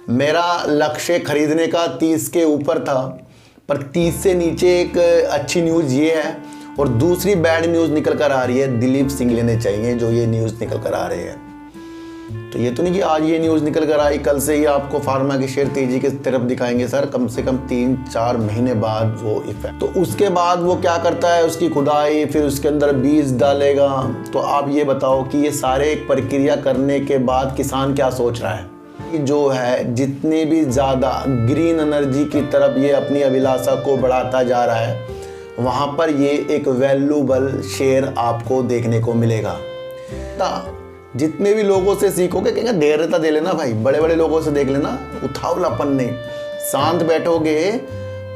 मेरा लक्ष्य खरीदने का 30 के ऊपर था, पर 30 से नीचे एक अच्छी न्यूज़ ये है और दूसरी बैड न्यूज़ निकल कर आ रही है, दिलीप सिंह लेने चाहिए जो ये न्यूज़ निकल कर आ रही है। तो ये तो नहीं कि आज ये न्यूज़ निकल कर आई कल से ही आपको फार्मा के शेयर तेजी की तरफ दिखाएंगे सर, कम से कम 3-4 महीने बाद वो इफेक्ट। तो उसके बाद वो क्या करता है, उसकी खुदाई, फिर उसके अंदर बीज डालेगा। तो आप ये बताओ कि ये सारे एक प्रक्रिया करने के बाद किसान क्या सोच रहा है कि जो है जितनी भी ज़्यादा ग्रीन एनर्जी की तरफ ये अपनी अभिलाषा को बढ़ाता जा रहा है, वहाँ पर ये एक वैल्यूबल शेयर आपको देखने को मिलेगा। जितने भी लोगों से सीखोगे कहेंगे धैर्यता दे लेना भाई, बड़े बड़े लोगों से देख लेना, उठावलापन नहीं, शांत बैठोगे,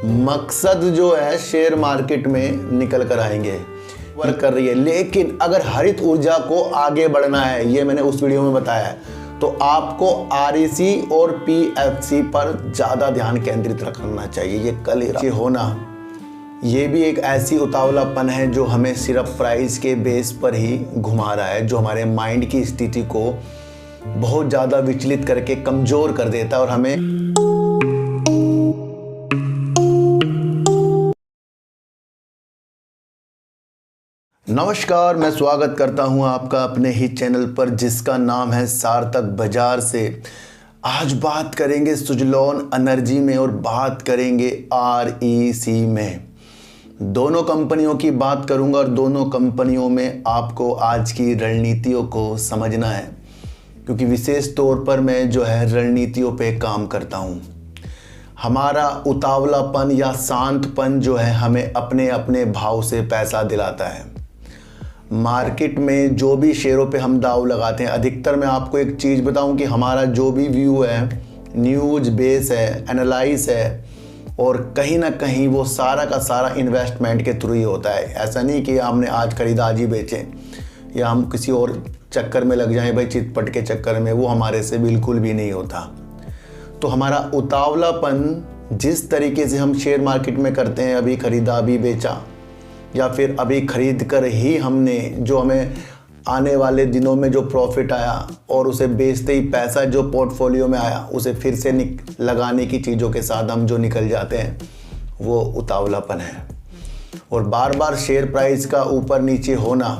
मकसद जो है शेयर मार्केट में निकल कर आएंगे। वर्क कर रही है, लेकिन अगर हरित ऊर्जा को आगे बढ़ना है, ये मैंने उस वीडियो में बताया है, तो आपको आरईसी और पीएफसी पर ज़्यादा ध्यान केंद्रित रखना चाहिए। ये कल ही होना, ये भी एक ऐसी उतावलापन है जो हमें सिर्फ प्राइस के बेस पर ही घुमा रहा है, जो हमारे माइंड की स्थिति को बहुत ज़्यादा विचलित करके कमज़ोर कर देता है और हमें नमस्कार, मैं स्वागत करता हूं आपका अपने ही चैनल पर जिसका नाम है सार्थक बाजार से। आज बात करेंगे सुजलॉन एनर्जी में और बात करेंगे आरईसी में। दोनों कंपनियों की बात करूंगा और दोनों कंपनियों में आपको आज की रणनीतियों को समझना है, क्योंकि विशेष तौर पर मैं जो है रणनीतियों पे काम करता हूं। हमारा उतावलापन या शांतपन जो है हमें अपने अपने भाव से पैसा दिलाता है। मार्केट में जो भी शेयरों पे हम दाव लगाते हैं, अधिकतर मैं आपको एक चीज़ बताऊं कि हमारा जो भी व्यू है न्यूज़ बेस है, एनालाइज है, और कहीं ना कहीं वो सारा का सारा इन्वेस्टमेंट के थ्रू ही होता है। ऐसा नहीं कि हमने आज खरीदा आज ही बेचें या हम किसी और चक्कर में लग जाएं भाई, चितपट के चक्कर में, वो हमारे से बिल्कुल भी नहीं होता। तो हमारा उतावलापन जिस तरीके से हम शेयर मार्केट में करते हैं, अभी खरीदा अभी बेचा, या फिर अभी खरीद कर ही हमने जो हमें आने वाले दिनों में जो प्रॉफिट आया और उसे बेचते ही पैसा जो पोर्टफोलियो में आया उसे फिर से लगाने की चीज़ों के साथ हम जो निकल जाते हैं, वो उतावलापन है। और बार बार शेयर प्राइस का ऊपर नीचे होना,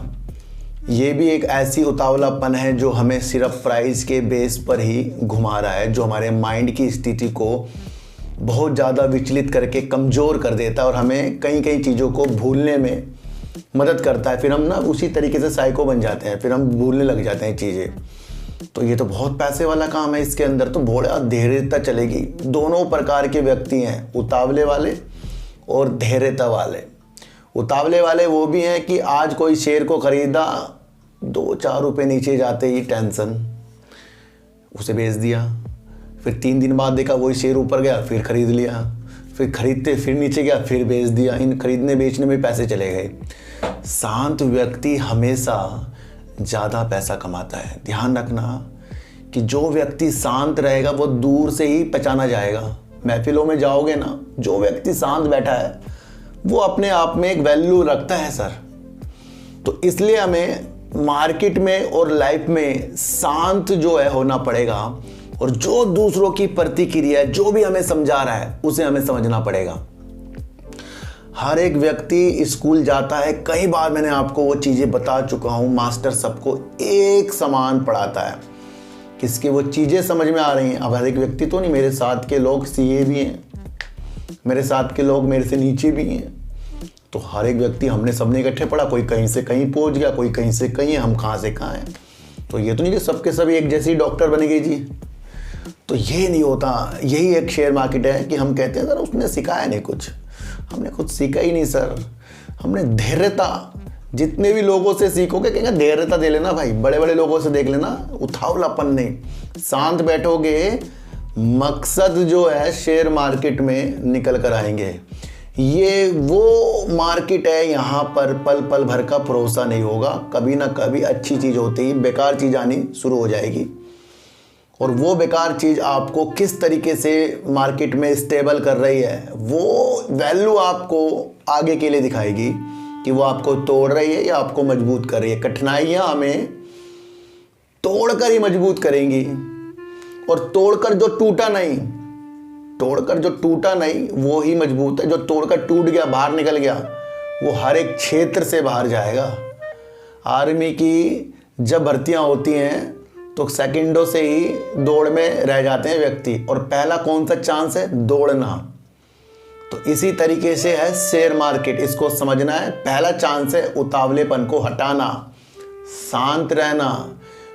ये भी एक ऐसी उतावलापन है जो हमें सिर्फ प्राइस के बेस पर ही घुमा रहा है, जो हमारे माइंड की स्थिति को बहुत ज़्यादा विचलित करके कमज़ोर कर देता है और हमें कई कई चीज़ों को भूलने में मदद करता है। फिर हम ना उसी तरीके से साइको बन जाते हैं, फिर हम भूलने लग जाते हैं चीज़ें। तो ये तो बहुत पैसे वाला काम है, इसके अंदर तो बहुत धैर्यता चलेगी। दोनों प्रकार के व्यक्ति हैं, उतावले वाले और धैर्यता वाले। उतावले वाले वो भी हैं कि आज कोई शेयर को ख़रीदा, 2-4 रुपये नीचे जाते ही टेंशन, उसे बेच दिया, फिर 3 दिन बाद देखा वही शेयर ऊपर गया, फिर ख़रीद लिया, फिर खरीदते फिर नीचे गया, फिर बेच दिया। इन खरीदने बेचने में पैसे चले गए। शांत व्यक्ति हमेशा ज़्यादा पैसा कमाता है। ध्यान रखना कि जो व्यक्ति शांत रहेगा वो दूर से ही पहचाना जाएगा। महफिलों में जाओगे ना, जो व्यक्ति शांत बैठा है वो अपने आप में एक वैल्यू रखता है सर। तो इसलिए हमें मार्केट में और लाइफ में शांत जो है होना पड़ेगा, और जो दूसरों की प्रतिक्रिया जो भी हमें समझा रहा है उसे हमें समझना पड़ेगा। हर एक व्यक्ति स्कूल जाता है, कई बार मैंने आपको वो चीज़ें बता चुका हूँ, मास्टर सबको एक समान पढ़ाता है, किसके वो चीज़ें समझ में आ रही हैं। अब हर एक व्यक्ति तो नहीं, मेरे साथ के लोग सीए भी हैं, मेरे साथ के लोग मेरे से नीचे भी हैं। तो हर एक व्यक्ति हमने सबने इकट्ठे पढ़ा, कोई कहीं से कहीं पहुँच गया, कोई कहीं से कहीं, हम कहाँ से कहाँ हैं। तो ये तो नहीं कि सबके सभी एक जैसी डॉक्टर बनेंगे जी, तो ये नहीं होता। यही एक शेयर मार्केट है कि हम कहते हैं सर उसने सिखाया नहीं कुछ, हमने कुछ सीखा ही नहीं सर, हमने धैर्यता, जितने भी लोगों से सीखोगे कहेंगे धैर्यता दे लेना भाई, बड़े बड़े लोगों से देख लेना, उठावलापन नहीं, शांत बैठोगे, मकसद जो है शेयर मार्केट में निकल कर आएंगे। ये वो मार्केट है, यहाँ पर पल पल भर का भरोसा नहीं होगा, कभी ना कभी अच्छी चीज़ होती ही बेकार चीज़ आनी शुरू हो जाएगी, और वो बेकार चीज़ आपको किस तरीके से मार्केट में स्टेबल कर रही है, वो वैल्यू आपको आगे के लिए दिखाएगी कि वो आपको तोड़ रही है या आपको मजबूत कर रही है। कठिनाइयाँ हमें तोड़कर ही मजबूत करेंगी, और तोड़कर जो टूटा नहीं वो ही मजबूत है। जो तोड़कर टूट गया, बाहर निकल गया, वो हर एक क्षेत्र से बाहर जाएगा। आर्मी की जब भर्तियां होती हैं तो सेकंडों से ही दौड़ में रह जाते हैं व्यक्ति, और पहला कौन सा चांस है? दौड़ना। तो इसी तरीके से है शेयर मार्केट, इसको समझना है। पहला चांस है उतावलेपन को हटाना, शांत रहना,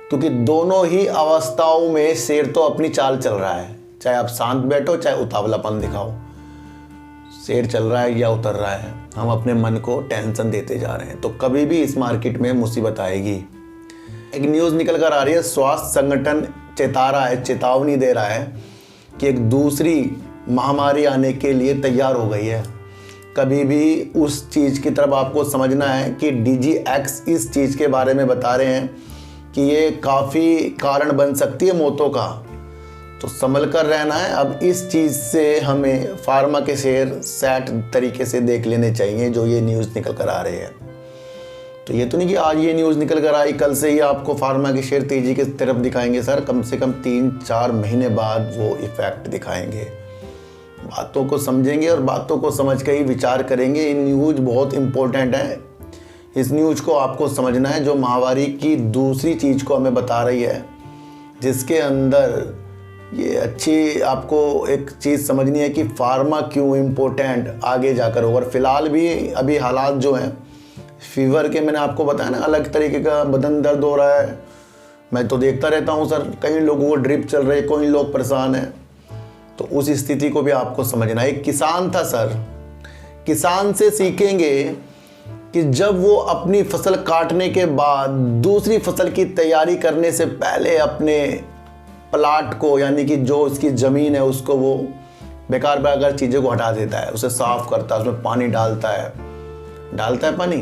क्योंकि दोनों ही अवस्थाओं में शेयर तो अपनी चाल चल रहा है। चाहे आप शांत बैठो, चाहे उतावलापन दिखाओ, शेयर चल रहा है या उतर रहा है। हम अपने मन को टेंशन देते जा रहे हैं, तो कभी भी इस मार्केट में मुसीबत आएगी। एक न्यूज़ निकल कर आ रही है, स्वास्थ्य संगठन चेता रहा है, चेतावनी दे रहा है कि एक दूसरी महामारी आने के लिए तैयार हो गई है। कभी भी उस चीज़ की तरफ आपको समझना है कि DGX इस चीज़ के बारे में बता रहे हैं कि ये काफ़ी कारण बन सकती है मौतों का, तो संभल कर रहना है। अब इस चीज़ से हमें फार्मा के शेयर सेट तरीके से देख लेने चाहिए, जो ये न्यूज़ निकल कर आ रही है। तो ये तो नहीं कि आज ये न्यूज़ निकल कर आई, कल से ही आपको फार्मा के शेयर तेज़ी की तरफ दिखाएंगे। सर, कम से कम 3-4 महीने बाद वो इफ़ेक्ट दिखाएंगे। बातों को समझेंगे और बातों को समझ के ही विचार करेंगे। ये न्यूज़ बहुत इम्पोर्टेंट है, इस न्यूज़ को आपको समझना है, जो महामारी की दूसरी चीज़ को हमें बता रही है, जिसके अंदर ये अच्छी आपको एक चीज़ समझनी है कि फार्मा क्यों इम्पोर्टेंट आगे जाकर होगा। और फिलहाल भी अभी हालात जो हैं फीवर के, मैंने आपको बताया ना, अलग तरीके का बदन दर्द हो रहा है। मैं तो देखता रहता हूँ सर, कई लोगों को ड्रिप चल रही है, कोई लोग परेशान हैं। तो उस स्थिति को भी आपको समझना है। एक किसान था सर, किसान से सीखेंगे कि जब वो अपनी फसल काटने के बाद दूसरी फसल की तैयारी करने से पहले अपने प्लाट को, यानी कि जो उसकी ज़मीन है, उसको वो बेकार चीज़ों को हटा देता है, उसे साफ़ करता है, उसमें पानी डालता है पानी।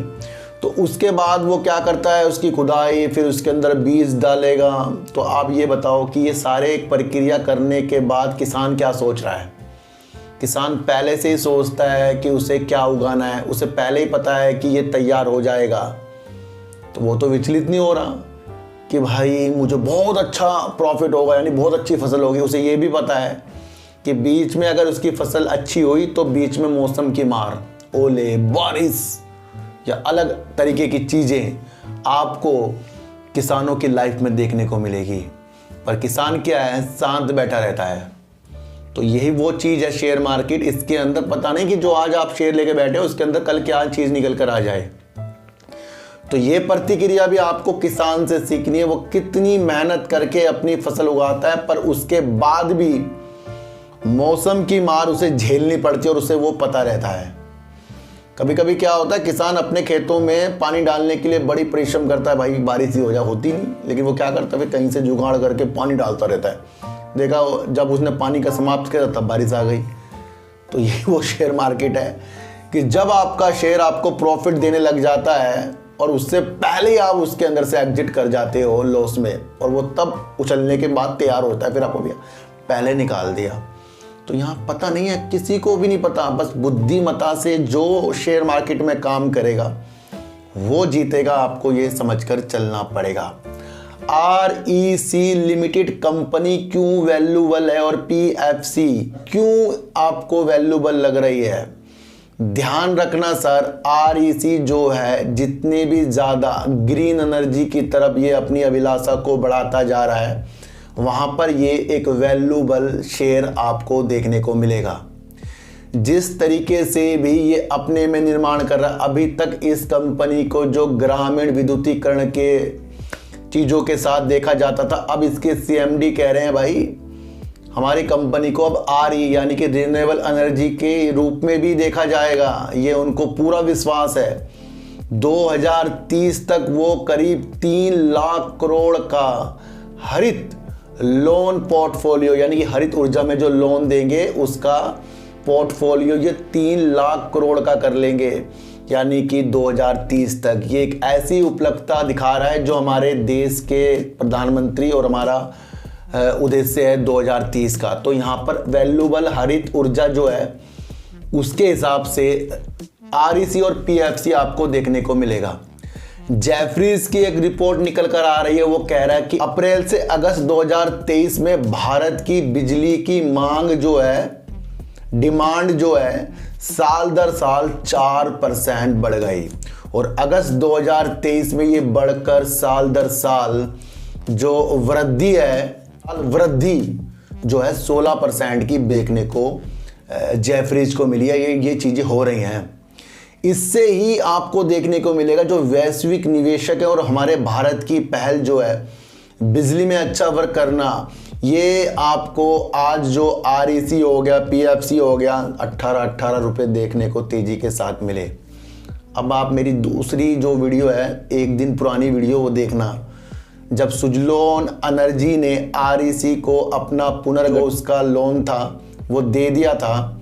तो उसके बाद वो क्या करता है, उसकी खुदाई, फिर उसके अंदर बीज डालेगा। तो आप ये बताओ कि ये सारे एक प्रक्रिया करने के बाद किसान क्या सोच रहा है? किसान पहले से ही सोचता है कि उसे क्या उगाना है, उसे पहले ही पता है कि ये तैयार हो जाएगा। तो वो तो विचलित नहीं हो रहा कि भाई मुझे बहुत अच्छा प्रॉफिट होगा, यानी बहुत अच्छी फसल होगी। उसे ये भी पता है कि बीच में अगर उसकी फसल अच्छी हुई तो बीच में मौसम की मार, ओले, बारिश या अलग तरीके की चीज़ें आपको किसानों की लाइफ में देखने को मिलेगी। पर किसान क्या है, शांत बैठा रहता है। तो यही वो चीज़ है शेयर मार्केट। इसके अंदर पता नहीं कि जो आज आप शेयर लेके बैठे हो उसके अंदर कल क्या चीज़ निकल कर आ जाए। तो ये प्रतिक्रिया भी आपको किसान से सीखनी है। वो कितनी मेहनत करके अपनी फसल उगाता है, पर उसके बाद भी मौसम की मार उसे झेलनी पड़ती है और उसे वो पता रहता है। कभी कभी क्या होता है, किसान अपने खेतों में पानी डालने के लिए बड़ी परिश्रम करता है, भाई बारिश ही हो जाए, होती नहीं, लेकिन वो क्या करता है, कहीं से जुगाड़ करके पानी डालता रहता है। देखा, जब उसने पानी का समाप्त किया तब बारिश आ गई। तो ये वो शेयर मार्केट है कि जब आपका शेयर आपको प्रॉफिट देने लग जाता है और उससे पहले ही आप उसके अंदर से एग्जिट कर जाते हो लॉस में, और वो तब उछलने के बाद तैयार होता है, फिर आपको भैया पहले निकाल दिया। तो यहाँ पता नहीं है, किसी को भी नहीं पता, बस बुद्धिमत्ता से जो शेयर मार्केट में काम करेगा वो जीतेगा। आपको ये समझकर चलना पड़ेगा। REC लिमिटेड कंपनी क्यों वैल्यूएबल है और PFC क्यों आपको वैल्यूएबल लग रही है? ध्यान रखना सर, REC जो है जितने भी ज़्यादा ग्रीन एनर्जी की तरफ ये अपनी अभिलाषा को बढ़ाता जा रहा है, वहाँ पर ये एक वैल्यूएबल शेयर आपको देखने को मिलेगा। जिस तरीके से भी ये अपने में निर्माण कर रहा है, अभी तक इस कंपनी को जो ग्रामीण विद्युतीकरण के चीज़ों के साथ देखा जाता था, अब इसके CMD कह रहे हैं भाई हमारी कंपनी को अब RE यानी कि रिन्यूएबल एनर्जी के रूप में भी देखा जाएगा। ये उनको पूरा विश्वास है। 2030 तक वो करीब 3 लाख करोड़ का हरित लोन पोर्टफोलियो, यानी कि हरित ऊर्जा में जो लोन देंगे उसका पोर्टफोलियो ये 3 लाख करोड़ का कर लेंगे, यानी कि 2030 तक। ये एक ऐसी उपलब्धता दिखा रहा है जो हमारे देश के प्रधानमंत्री और हमारा उद्देश्य है 2030 का। तो यहाँ पर वैल्यूएबल हरित ऊर्जा जो है उसके हिसाब से REC और PFC आपको देखने को मिलेगा। जेफरीज की एक रिपोर्ट निकल कर आ रही है, वो कह रहा है कि अप्रैल से अगस्त 2023 में भारत की बिजली की मांग जो है, डिमांड जो है, साल दर साल 4% बढ़ गई और अगस्त 2023 में ये बढ़कर साल दर साल जो वृद्धि है, वृद्धि जो है 16% की देखने को जेफरीज को मिली है। ये चीज़ें हो रही हैं। इससे ही आपको देखने को मिलेगा जो वैश्विक निवेशक है और हमारे भारत की पहल जो है बिजली में अच्छा वर्क करना, ये आपको आज जो REC हो गया, PFC हो गया, 18 रुपये देखने को तेज़ी के साथ मिले। अब आप मेरी दूसरी जो वीडियो है, एक दिन पुरानी वीडियो, वो देखना, जब सुजलोन एनर्जी ने REC को अपना उसका लोन था वो दे दिया था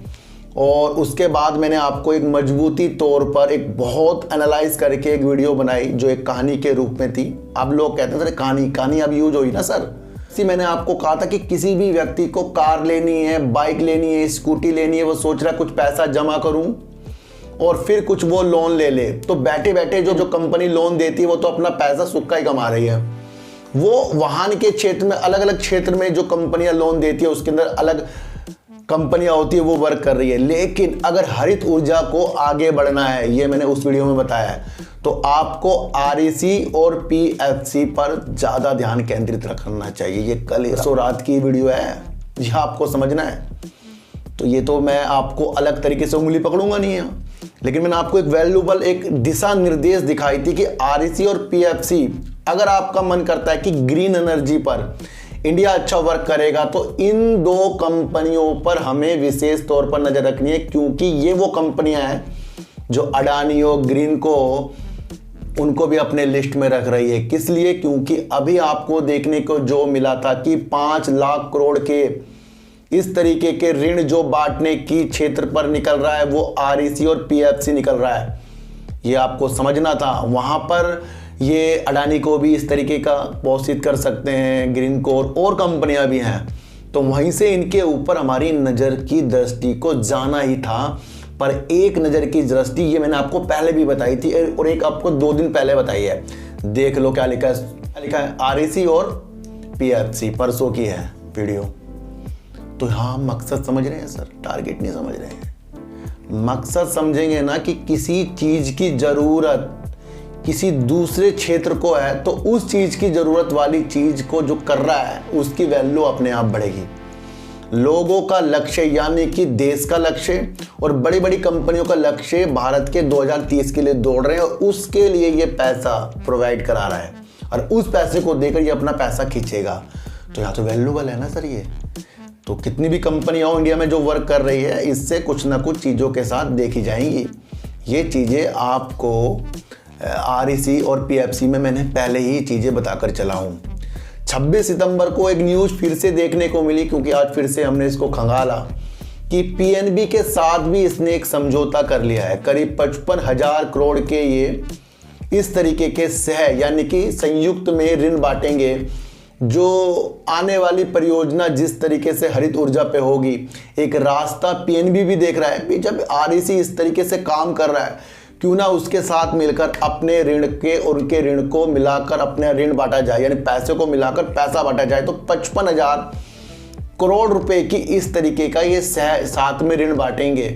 और उसके बाद मैंने आपको एक मजबूती तौर पर एक बहुत एनालाइज करके एक वीडियो बनाई जो एक कहानी के रूप में थी। अब लोग कहते हैं सर कहानी अब यूज हुई ना सर। इसी मैंने आपको कहा था कि किसी भी व्यक्ति को कार लेनी है, बाइक लेनी है, स्कूटी लेनी है, वो सोच रहा है कुछ पैसा जमा करूं और फिर कुछ वो लोन ले ले, तो बैठे बैठे जो कंपनी लोन देती है वो तो अपना पैसा सुक्का ही कमा रही है। वो वाहन के क्षेत्र में, अलग अलग क्षेत्र में जो कंपनियां लोन देती है उसके अंदर अलग कंपनियां होती है, वो वर्क कर रही है। लेकिन अगर हरित ऊर्जा को आगे बढ़ना है, ये मैंने उस वीडियो में बताया है, तो आपको REC और PFC पर ज़्यादा ध्यान केंद्रित रखना चाहिए। ये कल रात की वीडियो है, यह आपको समझना है। तो ये तो मैं आपको अलग तरीके से उंगली पकड़ूंगा नहीं है, लेकिन मैंने आपको एक वैल्यूबल एक दिशा निर्देश दिखाई थी कि REC और PFC, अगर आपका मन करता है कि ग्रीन एनर्जी पर इंडिया अच्छा वर्क करेगा तो इन दो कंपनियों पर हमें विशेष तौर पर नजर रखनी है, क्योंकि ये वो कंपनियां हैं जो अडानी और ग्रीन को, उनको भी अपने लिस्ट में रख रही है। किस लिए? क्योंकि अभी आपको देखने को जो मिला था कि 5 लाख करोड़ के इस तरीके के ऋण जो बांटने की क्षेत्र पर निकल रहा है वो REC और PFC निकल रहा है। ये आपको समझना था। वहां पर ये अडानी को भी इस तरीके का पोषित कर सकते हैं, ग्रीन को, और कंपनियां भी हैं, तो वहीं से इनके ऊपर हमारी नज़र की दृष्टि को जाना ही था। पर एक नज़र की दृष्टि ये मैंने आपको पहले भी बताई थी और एक आपको 2 दिन पहले बताई है। देख लो क्या लिखा है REC और PFC, परसों की है वीडियो। तो हाँ, मकसद समझ रहे हैं सर, टारगेट नहीं समझ रहे हैं। मकसद समझेंगे ना कि किसी चीज़ की ज़रूरत किसी दूसरे क्षेत्र को है तो उस चीज़ की ज़रूरत वाली चीज़ को जो कर रहा है उसकी वैल्यू अपने आप बढ़ेगी। लोगों का लक्ष्य यानी कि देश का लक्ष्य और बड़ी बड़ी कंपनियों का लक्ष्य भारत के 2030 के लिए दौड़ रहे हैं और उसके लिए ये पैसा प्रोवाइड करा रहा है और उस पैसे को देकर ये अपना पैसा खींचेगा। तो यहाँ तो वैल्यूबल है ना सर ये। तो कितनी भी कंपनियां इंडिया में जो वर्क कर रही है, इससे कुछ ना कुछ चीज़ों के साथ देखी जाएंगी। ये चीज़ें आपको REC और PFC में मैंने पहले ही चीज़ें बताकर चला हूँ। 26 सितंबर को एक न्यूज़ फिर से देखने को मिली, क्योंकि आज फिर से हमने इसको खंगाला कि PNB के साथ भी इसने एक समझौता कर लिया है। करीब 55,000 करोड़ के ये इस तरीके के यानी कि संयुक्त में ऋण बांटेंगे। जो आने वाली परियोजना जिस तरीके से हरित ऊर्जा पे होगी, एक रास्ता PNB भी देख रहा है। जब REC इस तरीके से काम कर रहा है, क्यों ना उसके साथ मिलकर अपने ऋण के और उनके ऋण को मिलाकर अपने ऋण बांटा जाए, यानी पैसे को मिलाकर पैसा बांटा जाए। तो 55,000 करोड़ रुपए की इस तरीके का ये साथ में ऋण बांटेंगे,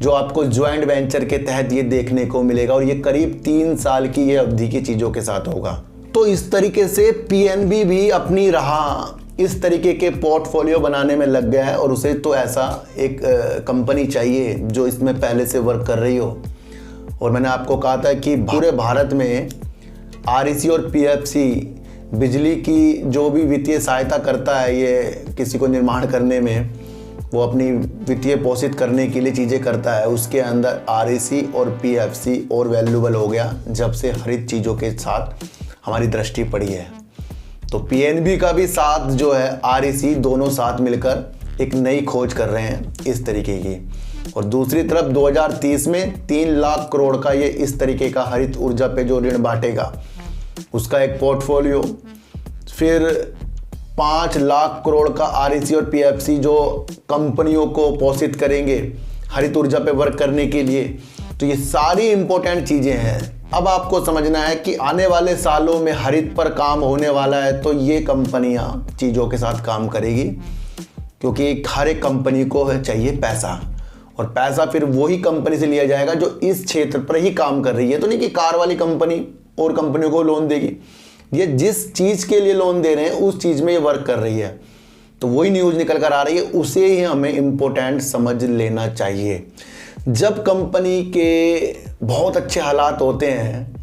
जो आपको ज्वाइंट वेंचर के तहत ये देखने को मिलेगा और ये करीब 3 साल की ये अवधि की चीज़ों के साथ होगा। तो इस तरीके से PNB भी अपनी राह इस तरीके के पोर्टफोलियो बनाने में लग गया है और उसे तो ऐसा एक कंपनी चाहिए जो इसमें पहले से वर्क कर रही हो। और मैंने आपको कहा था कि पूरे भारत में REC और PFC बिजली की जो भी वित्तीय सहायता करता है, ये किसी को निर्माण करने में, वो अपनी वित्तीय पोषित करने के लिए चीज़ें करता है, उसके अंदर REC और PFC और वैल्यूबल हो गया जब से हरित चीज़ों के साथ हमारी दृष्टि पड़ी है। तो PNB का भी साथ जो है, REC दोनों साथ मिलकर एक नई खोज कर रहे हैं इस तरीके की। और दूसरी तरफ 2030 में 3 लाख करोड़ का ये इस तरीके का हरित ऊर्जा पे जो ऋण बांटेगा उसका एक पोर्टफोलियो, फिर 5 लाख करोड़ का REC और PFC जो कंपनियों को पोषित करेंगे हरित ऊर्जा पे वर्क करने के लिए। तो ये सारी इंपॉर्टेंट चीज़ें हैं। अब आपको समझना है कि आने वाले सालों में हरित पर काम होने वाला है, तो ये कंपनियां चीज़ों के साथ काम करेगी, क्योंकि हर एक कंपनी को चाहिए पैसा, और पैसा फिर वही कंपनी से लिया जाएगा जो इस क्षेत्र पर ही काम कर रही है। तो नहीं कि कार वाली कंपनी और कंपनियों को लोन देगी, ये जिस चीज़ के लिए लोन दे रहे हैं उस चीज़ में ये वर्क कर रही है। तो वही न्यूज़ निकल कर आ रही है, उसे ही हमें इम्पोर्टेंट समझ लेना चाहिए। जब कंपनी के बहुत अच्छे हालात होते हैं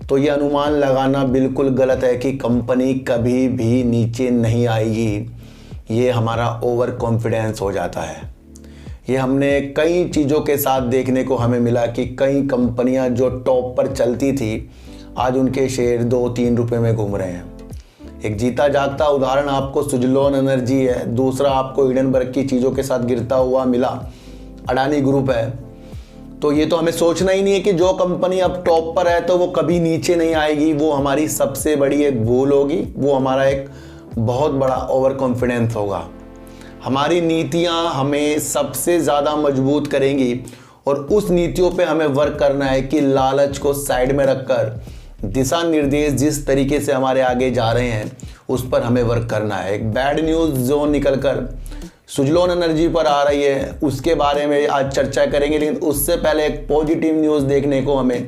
तो ये अनुमान लगाना बिल्कुल गलत है कि कंपनी कभी भी नीचे नहीं आएगी, ये हमारा ओवर कॉन्फिडेंस हो जाता है। ये हमने कई चीज़ों के साथ देखने को हमें मिला कि कई कंपनियां जो टॉप पर चलती थी, आज उनके शेयर 2-3 रुपये में घूम रहे हैं। एक जीता जागता उदाहरण आपको सुजलॉन एनर्जी है, दूसरा आपको हिंडनबर्ग की चीज़ों के साथ गिरता हुआ मिला अडानी ग्रुप है। तो ये तो हमें सोचना ही नहीं है कि जो कंपनी अब टॉप पर है तो वो कभी नीचे नहीं आएगी, वो हमारी सबसे बड़ी एक भूल होगी, वो हमारा एक बहुत बड़ा ओवर कॉन्फिडेंस होगा। हमारी नीतियाँ हमें सबसे ज़्यादा मजबूत करेंगी और उस नीतियों पे हमें वर्क करना है कि लालच को साइड में रखकर दिशा निर्देश जिस तरीके से हमारे आगे जा रहे हैं उस पर हमें वर्क करना है। एक बैड न्यूज़ जो निकलकर सुजलॉन एनर्जी पर आ रही है उसके बारे में आज चर्चा करेंगे, लेकिन उससे पहले एक पॉजिटिव न्यूज़ देखने को हमें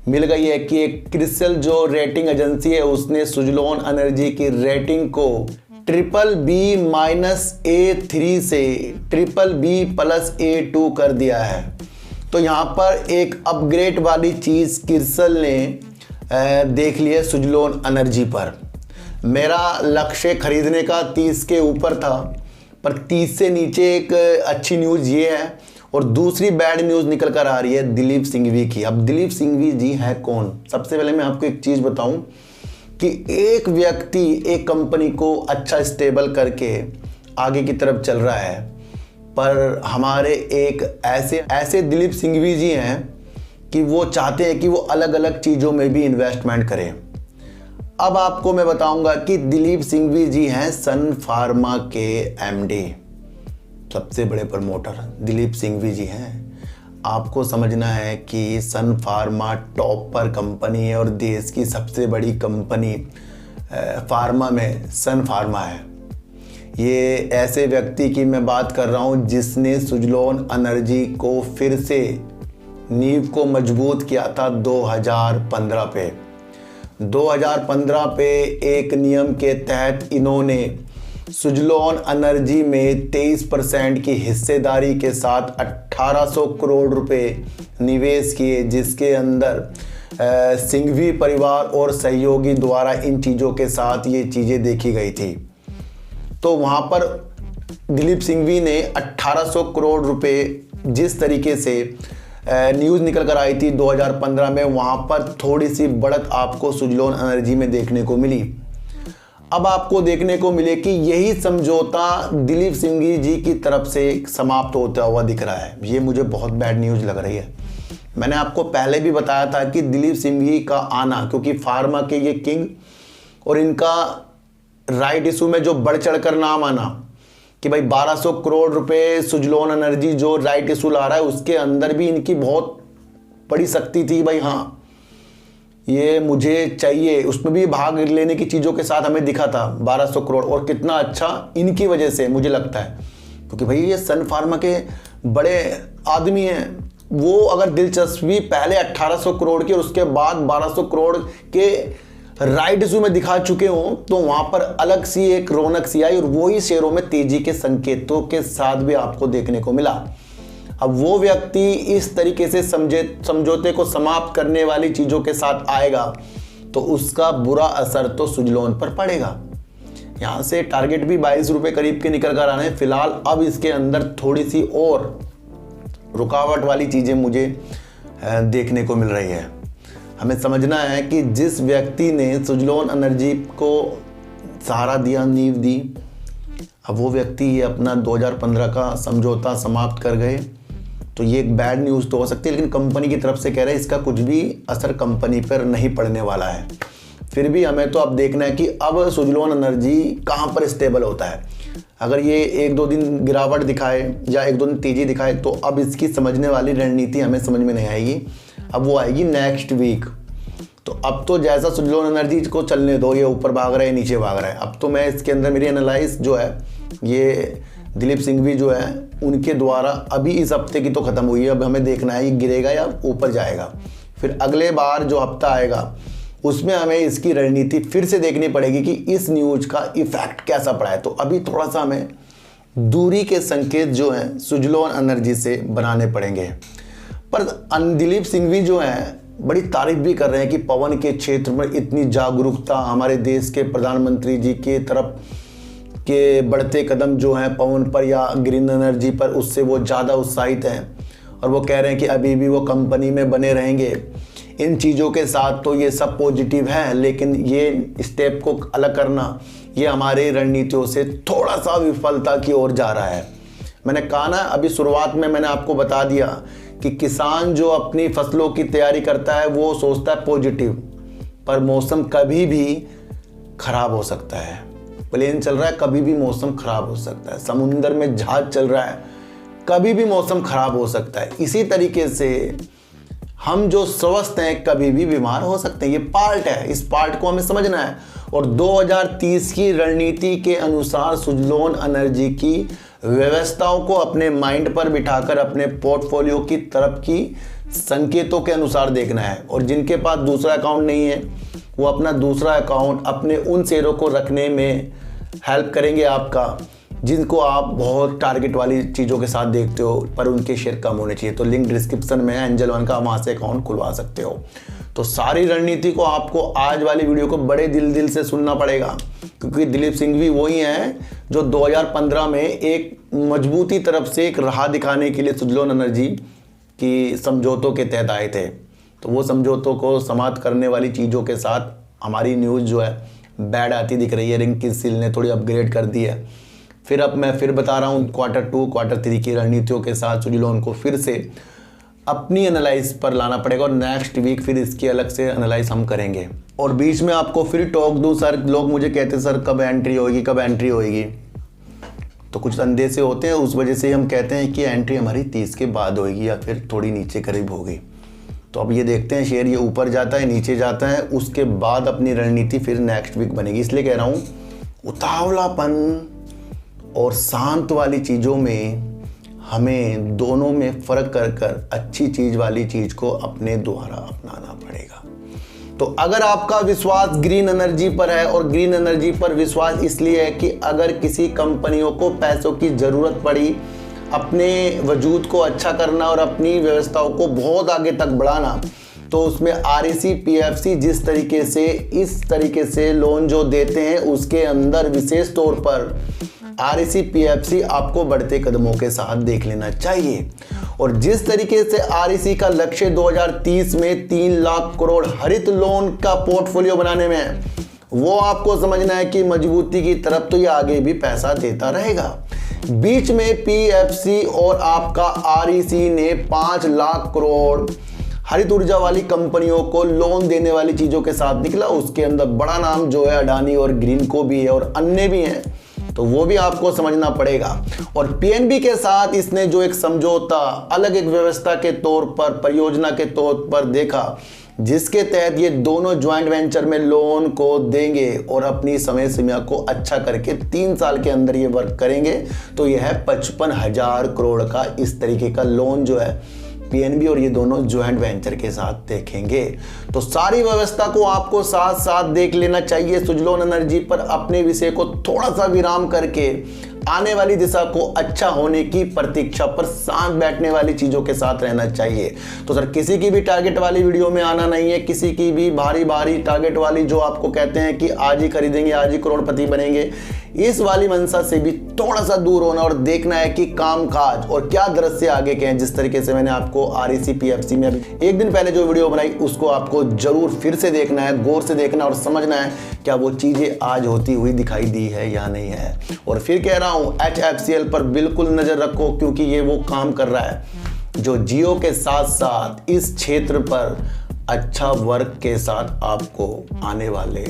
मिल गई है कि एक क्रिसिल जो रेटिंग एजेंसी है उसने सुजलॉन एनर्जी की रेटिंग को BBB-A3 से BBB+A2 कर दिया है। तो यहाँ पर एक अपग्रेड वाली चीज़ क्रिसिल ने देख लिया सुजलॉन एनर्जी पर। मेरा लक्ष्य खरीदने का 30 के ऊपर था, पर 30 से नीचे एक अच्छी न्यूज़ ये है। और दूसरी बैड न्यूज़ निकल कर आ रही है दिलीप सिंघवी की। अब दिलीप सिंघवी जी हैं कौन? सबसे पहले मैं आपको एक चीज़ बताऊं कि एक व्यक्ति एक कंपनी को अच्छा स्टेबल करके आगे की तरफ चल रहा है, पर हमारे एक ऐसे दिलीप सिंघवी जी हैं कि वो चाहते हैं कि वो अलग अलग चीज़ों में भी इन्वेस्टमेंट करें। अब आपको मैं बताऊंगा कि दिलीप सिंघवी जी हैं सन फार्मा के एमडी, सबसे बड़े प्रमोटर दिलीप सिंघवी जी हैं। आपको समझना है कि सन फार्मा टॉप पर कंपनी है और देश की सबसे बड़ी कंपनी फार्मा में सन फार्मा है। ये ऐसे व्यक्ति की मैं बात कर रहा हूँ जिसने सुजलॉन एनर्जी को फिर से नींव को मजबूत किया था 2015 पे। 2015 पे एक नियम के तहत इन्होंने सुजलॉन एनर्जी में 23% की हिस्सेदारी के साथ 1800 करोड़ रुपए निवेश किए, जिसके अंदर सिंघवी परिवार और सहयोगी द्वारा इन चीज़ों के साथ ये चीज़ें देखी गई थी। तो वहाँ पर दिलीप सिंघवी ने 1800 करोड़ रुपए जिस तरीके से न्यूज़ निकल कर आई थी 2015 में, वहाँ पर थोड़ी सी बढ़त आपको सुजलॉन एनर्जी में देखने को मिली। अब आपको देखने को मिले कि यही समझौता दिलीप सिंघवी जी की तरफ से समाप्त होता हुआ दिख रहा है। ये मुझे बहुत बैड न्यूज़ लग रही है। मैंने आपको पहले भी बताया था कि दिलीप सिंघवी का आना, क्योंकि फार्मा के ये किंग और इनका राइट इशू में जो बढ़ चढ़ कर नाम आना कि भाई 1200 करोड़ रुपए सुजलॉन एनर्जी जो राइट इशू ला रहा है, उसके अंदर भी इनकी बहुत बड़ी शक्ति थी। भाई हाँ, ये मुझे चाहिए, उसमें भी भाग लेने की चीज़ों के साथ हमें दिखा था 1200 करोड़। और कितना अच्छा इनकी वजह से मुझे लगता है, क्योंकि भाई ये सन फार्मा के बड़े आदमी हैं। वो अगर दिलचस्पी पहले 1800 करोड़ की और उसके बाद 1200 करोड़ के राइट इशू में दिखा चुके हों, तो वहाँ पर अलग सी एक रौनक सी आई और वही शेयरों में तेजी के संकेतों के साथ भी आपको देखने को मिला। अब वो व्यक्ति इस तरीके से समझौते को समाप्त करने वाली चीज़ों के साथ आएगा तो उसका बुरा असर तो सुजलॉन पर पड़ेगा। यहाँ से टारगेट भी 22 रुपये करीब के निकल कर आने हैं फिलहाल। अब इसके अंदर थोड़ी सी और रुकावट वाली चीज़ें मुझे देखने को मिल रही है। हमें समझना है कि जिस व्यक्ति ने सुजलॉन एनर्जी को सहारा दिया, नींव दी, अब वो व्यक्ति ये अपना 2015 का समझौता समाप्त कर गए, तो ये एक बैड न्यूज़ तो हो सकती है, लेकिन कंपनी की तरफ से कह रहे हैं इसका कुछ भी असर कंपनी पर नहीं पड़ने वाला है। फिर भी हमें तो अब देखना है कि अब सुजलॉन एनर्जी कहाँ पर स्टेबल होता है। अगर ये 1-2 दिन गिरावट दिखाए या 1-2 दिन तेज़ी दिखाए तो अब इसकी समझने वाली रणनीति हमें समझ में नहीं आएगी। अब वो आएगी नेक्स्ट वीक। तो अब तो जैसा सुजलोन एनर्जी को चलने दो, ये ऊपर भाग रहा है नीचे भाग रहा है। अब तो मैं इसके अंदर मेरी एनालाइज जो है ये दिलीप सिंघवी जो है उनके द्वारा अभी इस हफ्ते की तो ख़त्म हुई है। अब हमें देखना है ये गिरेगा या ऊपर जाएगा। फिर अगले बार जो हफ्ता आएगा उसमें हमें इसकी रणनीति फिर से देखनी पड़ेगी कि इस न्यूज का इफेक्ट कैसा पड़ा है। तो अभी थोड़ा सा हमें दूरी के संकेत जो हैं सुजलोन एनर्जी से बनाने पड़ेंगे। पर दिलीप सिंघवी जो हैं बड़ी तारीफ भी कर रहे हैं कि पवन के क्षेत्र में इतनी जागरूकता, हमारे देश के प्रधानमंत्री जी के तरफ के बढ़ते कदम जो हैं पवन पर या ग्रीन एनर्जी पर, उससे वो ज़्यादा उत्साहित हैं। और वो कह रहे हैं कि अभी भी वो कंपनी में बने रहेंगे। इन चीज़ों के साथ तो ये सब पॉजिटिव है, लेकिन ये स्टेप को अलग करना ये हमारी रणनीतियों से थोड़ा सा विफलता की ओर जा रहा है। मैंने कहा ना, अभी शुरुआत में मैंने आपको बता दिया कि किसान जो अपनी फसलों की तैयारी करता है वो सोचता है पॉजिटिव, पर मौसम कभी भी खराब हो सकता है। प्लेन चल रहा है, कभी भी मौसम खराब हो सकता है। समुंदर में जहाज चल रहा है, कभी भी मौसम खराब हो सकता है। इसी तरीके से हम जो स्वस्थ हैं कभी भी बीमार हो सकते हैं। ये पार्ट है, इस पार्ट को हमें समझना है। और 2030 की रणनीति के अनुसार सुजलोन एनर्जी की व्यवस्थाओं को अपने माइंड पर बिठाकर अपने पोर्टफोलियो की तरफ की संकेतों के अनुसार देखना है। और जिनके पास दूसरा अकाउंट नहीं है वो अपना दूसरा अकाउंट अपने उन शेयरों को रखने में हेल्प करेंगे आपका, जिनको आप बहुत टारगेट वाली चीज़ों के साथ देखते हो पर उनके शेयर कम होने चाहिए। तो लिंक डिस्क्रिप्शन में है एंजल वन का, वहाँ से अकाउंट खुलवा सकते हो। तो सारी रणनीति को आपको आज वाली वीडियो को बड़े दिल से सुनना पड़ेगा, क्योंकि दिलीप सिंघवी वही हैं जो 2015 में एक मजबूती तरफ से एक राह दिखाने के लिए सुजलोन एनर्जी की समझौतों के तहत आए थे। तो वो समझौतों को समाप्त करने वाली चीज़ों के साथ हमारी न्यूज़ जो है बैड आती दिख रही है। रिंकी सिल ने थोड़ी अपग्रेड कर दी है। फिर अब मैं फिर बता रहा हूँ Q2 Q3 की रणनीतियों के साथ सुजलोन को फिर से अपनी एनालाइज पर लाना पड़ेगा। और नेक्स्ट वीक फिर इसकी अलग से एनालाइज हम करेंगे। और बीच में आपको फिर टॉक दूँ सर, लोग मुझे कहते हैं सर कब एंट्री होगी, कब एंट्री होगी। तो कुछ अंदेशे होते हैं, उस वजह से हम कहते हैं कि एंट्री हमारी 30 के बाद होगी या फिर थोड़ी नीचे करीब होगी। तो अब ये देखते हैं शेयर ये ऊपर जाता है नीचे जाता है, उसके बाद अपनी रणनीति फिर नेक्स्ट वीक बनेगी। इसलिए कह रहा हूँ उतावलापन और शांत वाली चीज़ों में हमें दोनों में फ़र्क कर अच्छी चीज़ वाली चीज़ को अपने द्वारा अपनाना पड़ेगा। तो अगर आपका विश्वास ग्रीन एनर्जी पर है, और ग्रीन एनर्जी पर विश्वास इसलिए है कि अगर किसी कंपनियों को पैसों की ज़रूरत पड़ी अपने वजूद को अच्छा करना और अपनी व्यवस्थाओं को बहुत आगे तक बढ़ाना, तो उसमें REC PFC जिस तरीके से इस तरीके से लोन जो देते हैं उसके अंदर विशेष तौर पर REC PFC आपको बढ़ते कदमों के साथ देख लेना चाहिए। और जिस तरीके से REC का लक्ष्य 2030 में 3 लाख करोड़ हरित लोन का पोर्टफोलियो बनाने में है, वो आपको समझना है कि मजबूती की तरफ तो ये आगे भी पैसा देता रहेगा। बीच में PFC और आपका REC ने 5 लाख करोड़ हरित ऊर्जा वाली कंपनियों को लोन देने वाली चीज़ों के साथ निकला। उसके अंदर बड़ा नाम जो है अडानी और ग्रीनको भी है और अन्य भी हैं, तो वो भी आपको समझना पड़ेगा। और PNB के साथ इसने जो एक समझौता अलग एक व्यवस्था के तौर पर, परियोजना के तौर पर देखा, जिसके तहत ये दोनों ज्वाइंट वेंचर में लोन को देंगे और अपनी समय सीमा को अच्छा करके 3 साल के अंदर ये वर्क करेंगे। तो यह है 55,000 करोड़ का इस तरीके का लोन जो है PNB और ये दोनों ज्वाइंट वेंचर के साथ देखेंगे। तो सारी व्यवस्था को आपको साथ साथ देख लेना चाहिए। सुजलोन एनर्जी पर अपने विषय को थोड़ा सा विराम करके आने वाली दिशा को अच्छा होने की प्रतीक्षा पर शांत बैठने वाली चीज़ों के साथ रहना चाहिए। तो सर किसी की भी टारगेट वाली वीडियो में आना नहीं है, किसी की भी भारी टारगेट वाली जो आपको कहते हैं कि आज ही खरीदेंगे आज ही करोड़पति बनेंगे, इस वाली मंशा से भी थोड़ा सा दूर होना और देखना है कि कामकाज और क्या दृश्य आगे के हैं। जिस तरीके से मैंने आपको REC PFC में अभी एक दिन पहले जो वीडियो बनाई उसको आपको जरूर फिर से देखना है, गौर से देखना और समझना है क्या वो चीज़ें आज होती हुई दिखाई दी है या नहीं है। और फिर कह रहा हूँ HFCL पर बिल्कुल नज़र रखो, क्योंकि ये वो काम कर रहा है जो जियो के साथ साथ इस क्षेत्र पर अच्छा वर्क के साथ आपको आने वाले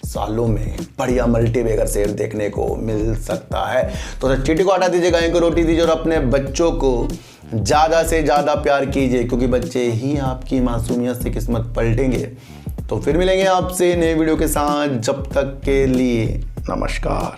सालों में बढ़िया मल्टीबैगर शेयर देखने को मिल सकता है। तो चीटी को हटा दीजिए, गाय को रोटी दीजिए और अपने बच्चों को ज़्यादा से ज़्यादा प्यार कीजिए, क्योंकि बच्चे ही आपकी मासूमियत से किस्मत पलटेंगे। तो फिर मिलेंगे आपसे नए वीडियो के साथ, जब तक के लिए नमस्कार।